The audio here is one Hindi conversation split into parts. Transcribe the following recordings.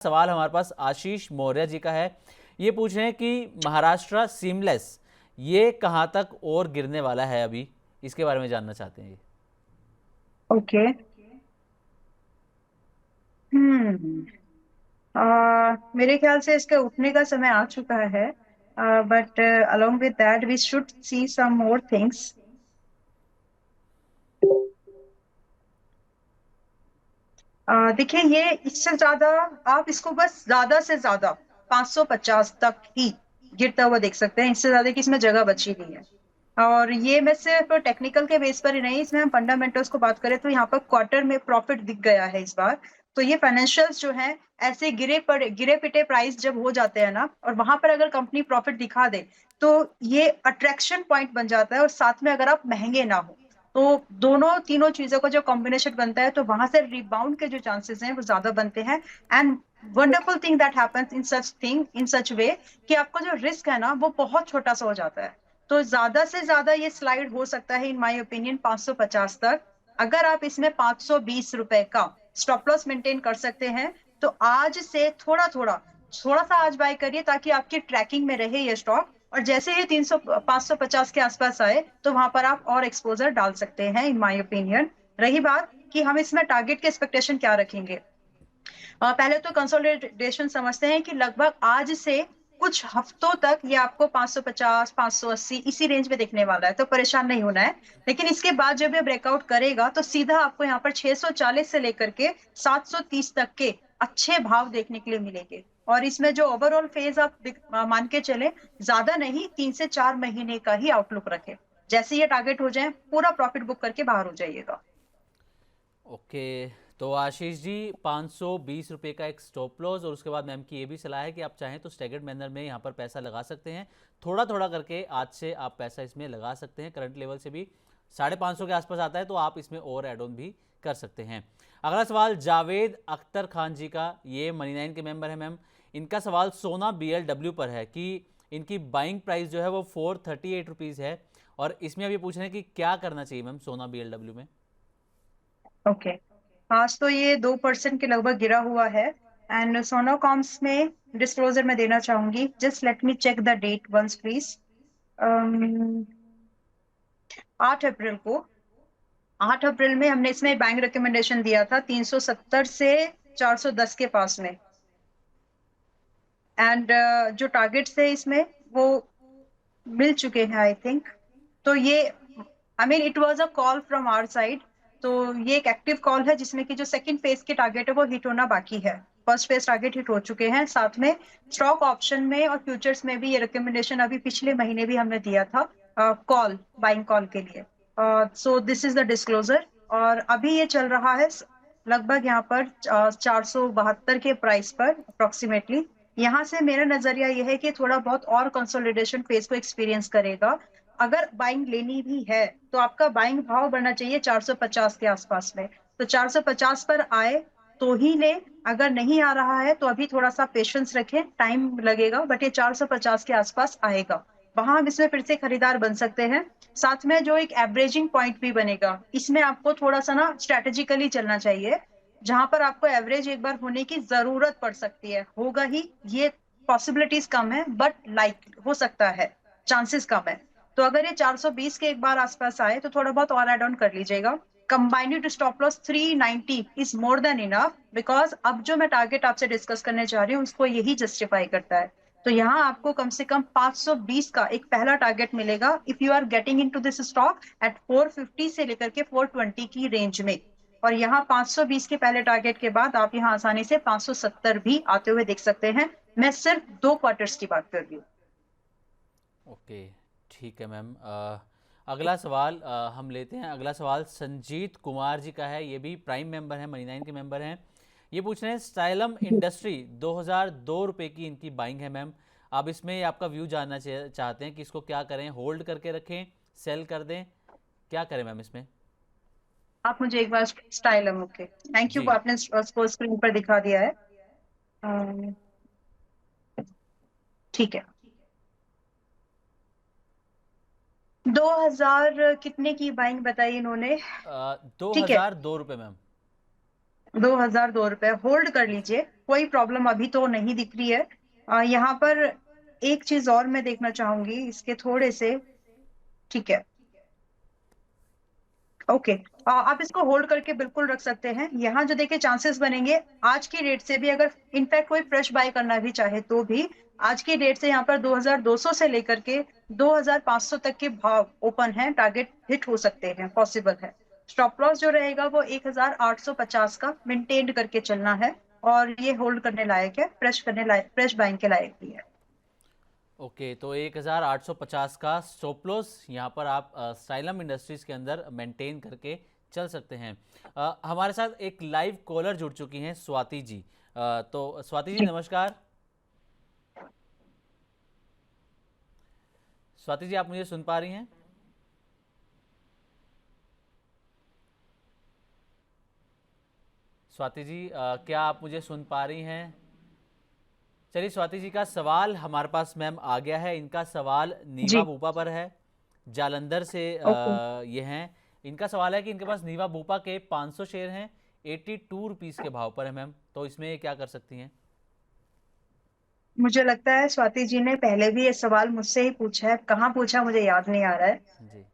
सवाल हमारे पास आशीष मौर्य जी का है। ये पूछ रहे हैं कि महाराष्ट्र सीमलेस ये कहाँ तक और गिरने वाला है अभी, इसके बारे में जानना चाहते हैं ये। ओके। हम्म। मेरे ख्याल से इसके उठने का समय आ चुका है। But along with that we should see some more things. देखिए, ये इससे ज्यादा आप इसको बस ज्यादा से ज्यादा 550 तक ही गिरता हुआ देख सकते हैं। इससे ज्यादा की इसमें जगह बची नहीं है। और ये मैं सिर्फ टेक्निकल के बेस पर ही नहीं, इसमें हम फंडामेंटल्स को बात करें तो यहाँ पर क्वार्टर में प्रॉफिट दिख गया है इस बार। तो ये फाइनेंशियल्स जो है, ऐसे गिरे पिटे प्राइस जब हो जाते हैं ना, और वहां पर अगर कंपनी प्रॉफिट दिखा दे तो ये अट्रैक्शन पॉइंट बन जाता है। और साथ में अगर आप महंगे ना हो तो दोनों तीनों चीजों का जो कॉम्बिनेशन बनता है, तो वहां से रिबाउंड के जो चांसेस हैं वो ज्यादा बनते हैं। And wonderful thing that happens in such way कि आपका जो रिस्क है ना वो बहुत छोटा सा हो जाता है। तो ज्यादा से ज्यादा ये स्लाइड हो सकता है इन माय ओपिनियन 550 तक। अगर आप इसमें 520 रुपए का स्टॉप लॉस मेंटेन कर सकते हैं तो आज से थोड़ा थोड़ा थोड़ा सा आज बाय करिए ताकि आपकी ट्रैकिंग में रहे ये स्टॉक। और जैसे ही 300 550 के आसपास आए तो वहां पर आप और एक्सपोजर डाल सकते हैं इन माय ओपिनियन। रही बात कि हम इसमें टारगेट के एक्सपेक्टेशन क्या रखेंगे, पहले तो कंसोलिडेशन समझते हैं कि लगभग आज से कुछ हफ्तों तक ये आपको 550 580 इसी रेंज में दिखने वाला है, तो परेशान नहीं होना है। लेकिन इसके बाद जब ये ब्रेकआउट करेगा तो सीधा आपको यहाँ पर 640 से लेकर के 730 तक के अच्छे भाव देखने के लिए मिलेंगे। और इसमें जो ओवरऑल फेज आप मान के चले, ज्यादा नहीं, 3 से 4 महीने का ही आउटलुक रखे। जैसे ये टारगेट हो जाए पूरा प्रॉफिट बुक करके बाहर हो जाइएगा। ओके, तो आशीष जी 520 रुपये का एक स्टॉप लॉस, और उसके बाद मैम की ये भी सलाह है कि आप चाहें तो स्टैगर्ड मैनर में यहाँ पर पैसा लगा सकते हैं। थोड़ा थोड़ा करके आज से आप पैसा इसमें लगा सकते हैं। करंट लेवल से भी 550 के आसपास आता है तो आप इसमें और एड ऑन भी कर सकते हैं। अगला सवाल जावेद अख्तर खान जी का, ये मनी 9 के मेंबर है मैम। इनका सवाल सोना BLW पर है कि इनकी बाइंग प्राइस जो है वो 438 रुपीज़ है, और इसमें अभी पूछ रहे हैं कि क्या करना चाहिए मैम सोना BLW में। ओके। आज तो ये 2% के लगभग गिरा हुआ है। एंड सोनोकॉम्स में डिस्क्लोजर में देना चाहूंगी, just let me check the date once please. 8 April को, 8 अप्रैल में हमने इसमें बैंक रिकमेंडेशन दिया था 370 से 410 के पास में। एंड जो टारगेट्स थे इसमें वो मिल चुके हैं आई थिंक। तो ये, I mean it was a call from our side. तो ये एक एक्टिव कॉल है जिसमें कि जो सेकंड फेज के टारगेट है वो हिट होना बाकी है। फर्स्ट फेज टारगेट हिट हो चुके हैं। साथ में स्टॉक ऑप्शन में और फ्यूचर्स में भी ये रिकमेंडेशन अभी पिछले महीने भी हमने दिया था, कॉल, बाइंग कॉल के लिए। So this is the disclosure. और अभी ये चल रहा है लगभग यहाँ पर 472 के प्राइस पर अप्रोक्सीमेटली। यहाँ से मेरा नजरिया यह है कि थोड़ा बहुत और कंसोलिडेशन फेज को एक्सपीरियंस करेगा। अगर बाइंग लेनी भी है तो आपका बाइंग भाव बढ़ना चाहिए 450 के आसपास में। तो 450 पर आए तो ही ले। अगर नहीं आ रहा है तो अभी थोड़ा सा पेशेंस रखें, टाइम लगेगा, बट ये 450 के आसपास आएगा। वहां हम इसमें फिर से खरीदार बन सकते हैं। साथ में जो एक एवरेजिंग पॉइंट भी बनेगा, इसमें आपको थोड़ा सा ना स्ट्रेटेजिकली चलना चाहिए। जहां पर आपको एवरेज एक बार होने की जरूरत पड़ सकती है, होगा ही ये, पॉसिबिलिटीज कम है बट लाइक हो सकता है, चांसेस कम है। तो अगर ये 420 के एक बार आसपास आए तो थोड़ा बहुत और एड ऑन कर लीजिएगा। Combined stop loss 390 is more than enough, because अब जो मैं टारगेट आपसे डिस्कस करने जा रही हूँ उसको यही जस्टिफाई करता है। तो यहाँ आपको कम से कम 520 का एक पहला टारगेट मिलेगा if you are getting into this stock at 450 से लेकर के 420 की रेंज में। और यहाँ 520 के पहले टारगेट के बाद आप यहाँ आसानी से 570 भी आते हुए देख सकते हैं। मैं सिर्फ 2 क्वार्टर्स की बात कर रही हूँ। ओके, ठीक है मैम। अगला सवाल हम लेते हैं। अगला सवाल संजीत कुमार जी का है, ये भी प्राइम मेंबर हैं, मनी 9 के मेंबर हैं। ये पूछ रहे हैं स्टाइलम इंडस्ट्री 2002 रुपये की इनकी बाइंग है मैम। आप इसमें आपका व्यू जानना चाहते हैं कि इसको क्या करें, होल्ड करके रखें, सेल कर दें, क्या करें मैम इसमें। आप मुझे एक बार स्टाइल है, ओके, थैंक यू, जी। आपने उसको स्क्रीन पर दिखा दिया है। अम, ठीक है। 2000 कितने की बाइंग बताई इन्होंने? दो ठीक है। हज़ार दो रुपये मैम। 2,002 रुपए होल्ड कर लीजिए, कोई प्रॉब्लम अभी तो नहीं दिख रही है। यहाँ पर एक चीज और मैं देखना चाहूंगी इसके थोड़े से। ठीक है, ओके। आप इसको होल्ड करके बिल्कुल रख सकते हैं। यहाँ जो देखिए चांसेस बनेंगे आज की रेट से भी, अगर इनफैक्ट कोई फ्रेश बाय करना भी चाहे तो भी आज की डेट से यहाँ पर 2,200 से लेकर के 2,500 तक के भाव ओपन है, टारगेट हिट हो सकते हैं, पॉसिबल है। स्टॉप लॉस जो रहेगा वो 1,850 का मेंटेन करके चलना है, और ये होल्ड करने लायक है, फ्रेश करने लायक, फ्रेश बाइंग के लायक भी है। ओके, तो 1850 का स्टॉप लॉस यहाँ पर आप स्टाइलम इंडस्ट्रीज के अंदर मेंटेन करके चल सकते हैं। हमारे साथ एक लाइव कॉलर जुड़ चुकी हैं, स्वाति जी। तो स्वाति जी जी नमस्कार। स्वाति जी, आप मुझे सुन पा रही हैं? स्वाति जी, क्या आप मुझे सुन पा रही हैं? चलिए, स्वाति जी का सवाल हमारे पास मैम आ गया है। इनका सवाल नीवा जी। बूपा पर है, जालंधर से ओके। ये हैं। इनका सवाल है कि इनके पास नीवा बूपा के 500 शेयर हैं, 82 रुपीज़ के भाव पर है मैम, तो इसमें ये क्या कर सकती हैं? मुझे लगता है स्वाति जी ने पहले भी ये सवाल मुझसे ही पूछा है, कहाँ पूछा मुझे याद नहीं आ रहा है। जी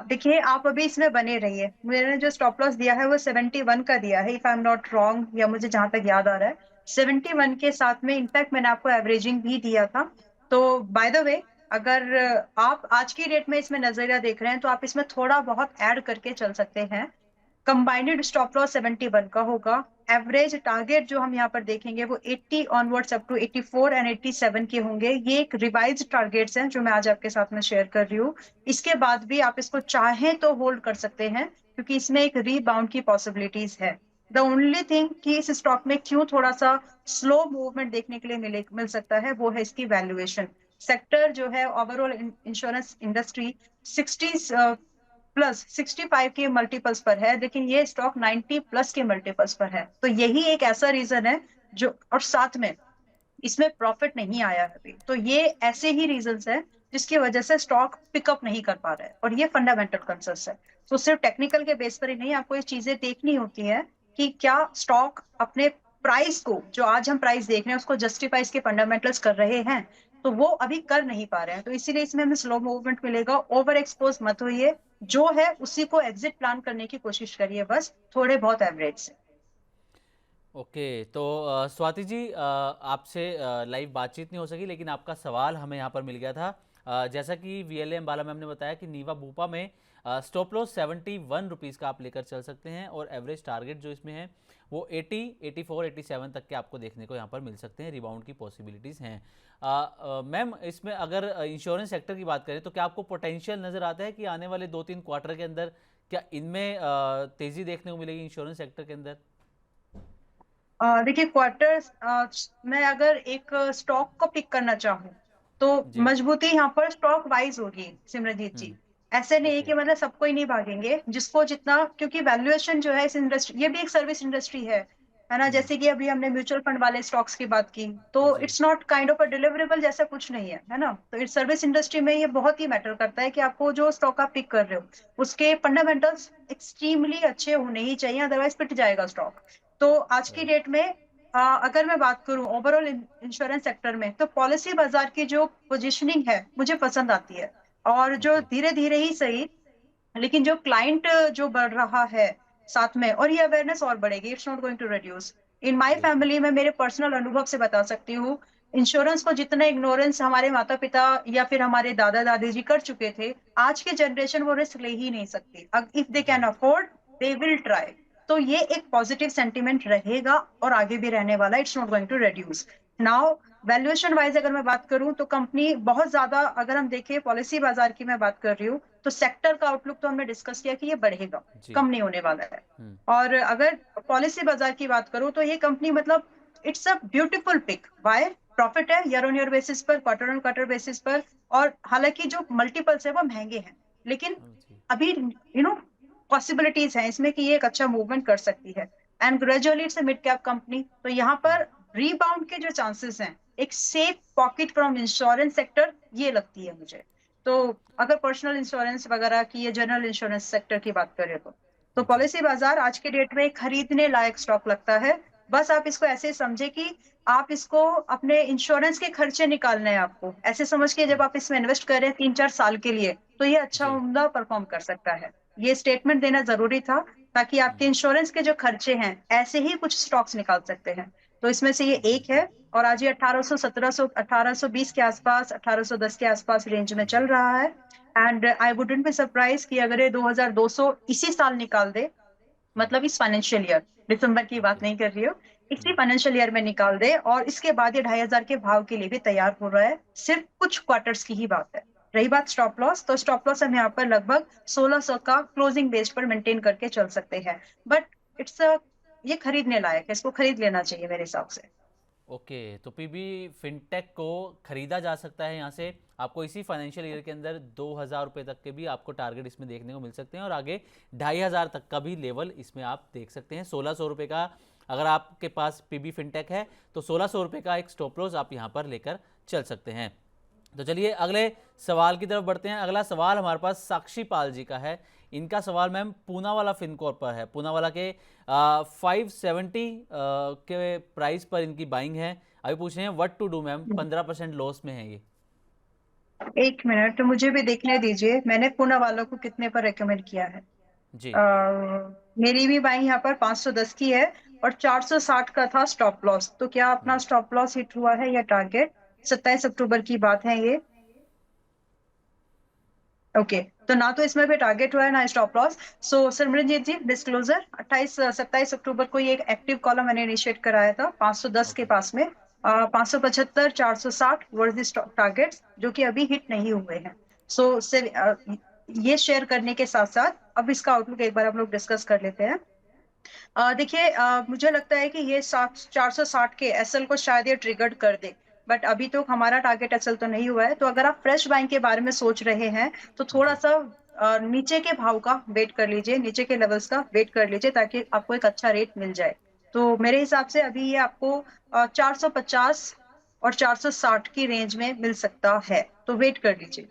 देखिए आप अभी इसमें बने रहिए। मैंने जो स्टॉप लॉस दिया है वो 71 का दिया है, if I am not wrong, या मुझे जहां तक याद आ रहा है 71 के साथ में इनफैक्ट मैंने आपको एवरेजिंग भी दिया था। तो बाय द वे, अगर आप आज की डेट में इसमें नजरिया देख रहे हैं तो आप इसमें थोड़ा बहुत ऐड करके चल सकते हैं। कंबाइंड स्टॉप लॉस 71 का होगा। एवरेज टारगेट जो हम यहाँ पर देखेंगे वो 80 ऑनवर्ड्स अप टू 84 एंड 87 के होंगे। ये एक रिवाइज टारगेट्स हैं जो मैं आज आपके साथ में शेयर कर रही हूँ। इसके बाद भी आप इसको चाहें तो होल्ड कर सकते हैं, क्योंकि इसमें एक रीबाउंड की पॉसिबिलिटीज है। द ओनली थिंग कि इस स्टॉक में क्यों थोड़ा सा स्लो मूवमेंट देखने के लिए मिल सकता है, वो है इसकी वैल्यूएशन। सेक्टर जो है ओवरऑल इंश्योरेंस इंडस्ट्री 65 के मल्टीपल्स पर है, लेकिन ये स्टॉक 90 प्लस के मल्टीपल्स पर है। तो यही एक ऐसा रीजन है जो, और साथ में इसमें प्रॉफिट नहीं आया है अभी, तो ये ऐसे ही रीजंस है जिसकी वजह से स्टॉक पिकअप नहीं कर पा रहा है, और ये फंडामेंटल कंसर्न है। तो सिर्फ टेक्निकल के बेस पर ही नहीं, आपको ये चीजें देखनी होती है कि क्या स्टॉक अपने प्राइस को, जो आज हम प्राइस देख रहे हैं, उसको जस्टिफाई इसके फंडामेंटल्स कर रहे हैं। तो वो अभी कर नहीं पा रहे हैं, तो इसीलिए इसमें हमें स्लो मूवमेंट मिलेगा। ओवर एक्सपोज मत होइए, जो है उसी को एग्जिट प्लान करने की कोशिश करिए, बस थोड़े बहुत एवरेज से। ओके, तो स्वाति जी, आपसे लाइव बातचीत नहीं हो सकी, लेकिन आपका सवाल हमें यहाँ पर मिल गया था। जैसा कि वीएलए अम्बाला मैम ने बताया कि नीवा बूपा में स्टॉप लॉस 71 रुपीज़ का आप लेकर चल सकते हैं, और एवरेज टारगेट जो इसमें है वो 80, 84, 87 तक के आपको देखने को यहाँ पर मिल सकते हैं। रिबाउंड की पॉसिबिलिटीज़ हैं। मैम, इसमें अगर इंश्योरेंस सेक्टर की बात करें तो क्या आपको पोटेंशियल नज़र आता है कि आने वाले 2-3 क्वार्टर के अंदर क्या इनमें तेज़ी देखने को मिलेगी इंश्योरेंस सेक्टर के अंदर? देखिए क्वार्टर्स, मैं अगर एक स्टॉक को पिक करना चाहूँ तो जी। मजबूती यहाँ पर स्टॉक वाइज होगी सिमरजीत जी। ऐसे नहीं है ओके। कि मतलब सबको ही नहीं भागेंगे, जिसको जितना, क्योंकि वैल्यूएशन जो है इस इंडस्ट्री, ये भी एक सर्विस इंडस्ट्री है ना। जैसे कि अभी हमने म्यूचुअल फंड वाले स्टॉक्स की बात की, तो जी it's not kind of a deliverable जैसा कुछ नहीं है ना। तो इस सर्विस इंडस्ट्री में ये बहुत ही मैटर करता है कि आपको जो स्टॉक आप पिक कर रहे हो उसके फंडामेंटल्स एक्सट्रीमली अच्छे होने ही चाहिए, अदरवाइज पिट जाएगा स्टॉक। तो आज की राइट। डेट में अगर मैं बात करूं ओवरऑल इंश्योरेंस सेक्टर में, तो पॉलिसी बाजार की जो पोजीशनिंग है मुझे पसंद आती है। और जो ओके। धीरे धीरे ही सही, लेकिन जो क्लाइंट जो बढ़ रहा है साथ में, और ये अवेयरनेस और बढ़ेगी, it's not going to reduce. In my बिल्कुल। फैमिली में मेरे पर्सनल अनुभव से बता सकती हूँ, इंश्योरेंस को जितना इग्नोरेंस हमारे माता पिता या फिर हमारे दादा दादी जी कर चुके थे, आज की जनरेशन वो रिस्क ले ही नहीं सकती। If they can write. Afford, they will try. तो ये एक पॉजिटिव सेंटीमेंट रहेगा और आगे भी रहने वाला, it's not going to reduce. Now valuation wise अगर मैं बात करूं तो कंपनी बहुत ज्यादा, अगर हम देखें पॉलिसी बाजार की मैं बात कर रही हूँ, तो सेक्टर का आउटलुक तो हमने डिस्कस किया कि ये बढ़ेगा, जी। कम नहीं होने वाला है। हम्म। और अगर पॉलिसी बाजार की बात करूं तो ये कंपनी मतलब it's a beautiful pick. Why? Profit है ईयर ऑन ईयर बेसिस पर, क्वार्टर ऑन क्वार्टर बेसिस पर, और हालांकि जो मल्टीपल्स है वो महंगे हैं, लेकिन जी। अभी पॉसिबिलिटीज हैं इसमें कि ये एक अच्छा मूवमेंट कर सकती है। And gradually it's a mid cap company, तो यहाँ पर रीबाउंड के जो चांसेस हैं, एक safe pocket from insurance sector, ये लगती है मुझे। तो अगर पर्सनल इंश्योरेंस वगैरह की या जनरल इंश्योरेंस सेक्टर की बात करें तो तो जी। पॉलिसी बाजार आज के डेट में खरीदने लायक स्टॉक लगता है। बस आप इसको ऐसे समझे कि आप इसको अपने इंश्योरेंस के खर्चे निकालने हैं आपको, ऐसे समझ के जब आप इसमें इन्वेस्ट कर रहे हैं 3-4 साल के लिए, तो ये अच्छा जी। उम्दा परफॉर्म कर सकता है। ये स्टेटमेंट देना जरूरी था ताकि आपके इंश्योरेंस के जो खर्चे हैं ऐसे ही कुछ स्टॉक्स निकाल सकते हैं। तो इसमें से ये एक बिल्कुल। है। और आज ये 1800, 1700, 1820 के आसपास, 1810 के आसपास रेंज में चल जी। रहा है। And I wouldn't be surprise कि अगर ये 2200 इसी साल निकाल दे, मतलब इस फाइनेंशियल ईयर, दिसंबर की बात ओके। नहीं कर रही हूँ, इसी फाइनेंशियल ईयर में निकाल दे, और इसके बाद ये 2500 के भाव के लिए भी तैयार हो रहा है। सिर्फ कुछ क्वार्टर्स की ही बात है। रही बात स्टॉप लॉस, तो स्टॉप लॉस हम यहाँ पर लगभग 1600 का क्लोजिंग बेस पर मेंटेन करके चल सकते हैं। बट इट्स ये खरीदने लायक है, इसको खरीद लेना चाहिए मेरे हिसाब से। ओके, तो पीबी फिनटेक को खरीदा जा सकता है यहाँ से। आपको इसी फाइनेंशियल ईयर के अंदर 2000 रुपये तक के भी आपको टारगेट इसमें देखने को मिल सकते हैं, और आगे 2500 तक का भी लेवल इसमें आप देख सकते हैं। 1600 रुपये का अगर आपके पास पीबी फिनटेक है तो 1600 रुपये का एक स्टॉप लॉस आप यहाँ पर लेकर चल सकते हैं। तो चलिए अगले सवाल की तरफ बढ़ते हैं। अगला सवाल हमारे पास साक्षी पाल जी का है। इनका सवाल मैम पूनावाला फिनकॉर्प पर है। पूनावाला के 570 के प्राइस पर इनकी बाइंग है। अभी पूछ रहे हैं what to do ma'am, 15% loss में है ये। एक मिनट, तो मुझे भी देखने दीजिए मैंने पूना वालों को कितने पर रेकमेंड किया है। जी। मेरी भी बाइंग यहाँ पर 510 की है, और 460 का था स्टॉप लॉस। तो क्या अपना स्टॉप लॉस हिट हुआ है या टारगेट? 27 अक्टूबर की बात है ये। ओके, तो ना तो इसमें भी टारगेट हुआ है ना स्टॉप लॉस। सो सिमरनजीत जी, डिस्क्लोजर 27 अक्टूबर को ये एक एक्टिव कॉलम मैंने इनिशिएट कराया था 510 के ओके। पास में। 575, 460 वर्थ द टारगेट्स, जो कि अभी हिट नहीं हुए हैं। सो ये शेयर करने के साथ साथ अब इसका आउटलुक एक बार हम लोग डिस्कस कर लेते हैं। देखिए, मुझे लगता है कि ये 460 के एसएल को शायद ये ट्रिगर्ड कर दे। बट अभी तो हमारा टारगेट एसएल तो नहीं हुआ है। तो अगर आप फ्रेश बाइंग के बारे में सोच रहे हैं तो थोड़ा जी। सा नीचे के भाव का वेट कर लीजिए, नीचे के लेवल्स का वेट कर लीजिए, ताकि आपको एक अच्छा रेट मिल जाए। तो मेरे हिसाब से अभी ये आपको 450 और 460 की रेंज में मिल सकता है, तो वेट कर लीजिए।